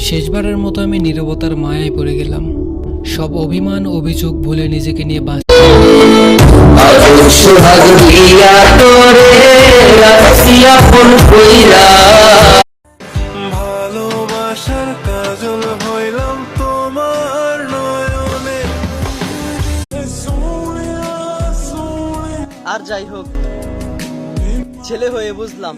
শেষবারের মতো আমি নীরবতার মায়ায় পড়ে গেলাম। সব অভিমান অভিযোগ ভুলে নিজেকে নিয়ে ভালোবাসার কাজল হইলাম তোমার নয়নে। আর যাই হোক, ছেলে হয়ে বুঝলাম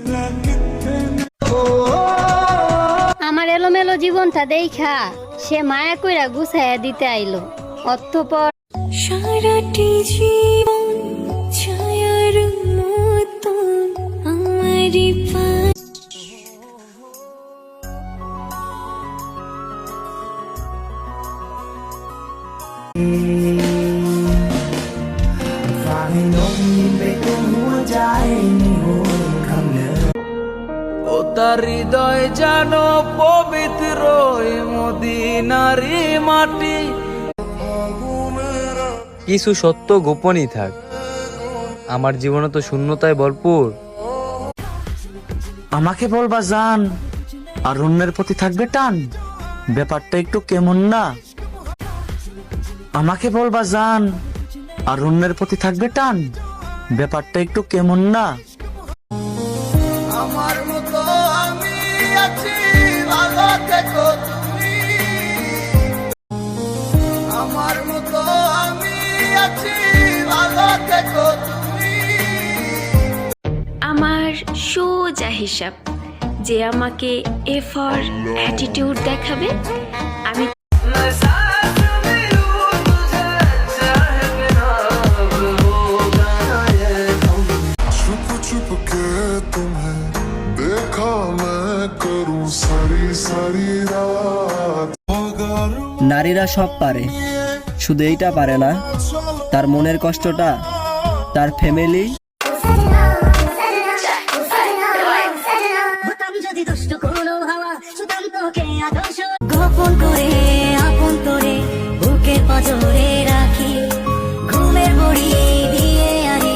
আমার এলোমেলো জীবনটা দেখা সে মায়া কইরা গুছাইয়া দিতে আইলো। অতঃপর সারাটি জীবন ছায়ার মতন আমারই ও তার হৃদয় যেন পবিত্র মদিনারি মাটি। কিছু সত্য গোপনই থাক, আমার জীবনে তো শূন্যতায় ভরপুর। আমাকে বলবা জান, আর অন্যের প্রতি থাকবে টান, ব্যাপারটা একটু কেমন না? আমাকে বলবা জান, আর অন্যের প্রতি থাকবে টান, ব্যাপারটা একটু কেমন না? আমার মতো আমি আছি, ভালো থেকো তুমি। আমার মতো আমি আছি, ভালো থেকো তুমি। আমার সোজা হিসাব, যে আমাকে এ ফর অ্যাটিটিউড দেখাবে, আমি নারীরা সব পারে, শুধু এইটা পারে না, তার মনের কষ্টটা তার ফ্যামিলি গোপন করে আপন করে বুকের পাঁজরে রাখি, ঘুমের বড়ি দিয়ে আনি।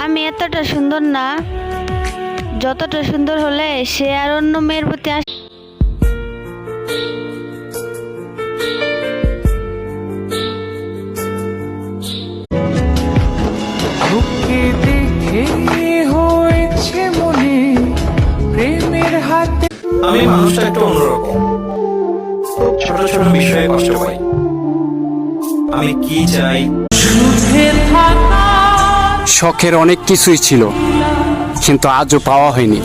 আমি এতটা সুন্দর না, যতটা সুন্দর হলে সে আর অন্য মেয়ের প্রতি হয়েছে মনে প্রেমের হাতে। আমি মানুষটা একটু অন্যরকম, ছোট ছোট বিষয়ে কষ্ট পাই। আমি কি চাই, শখের অনেক কিছুই ছিল, কিন্তু আজও পাওয়া হয়নি।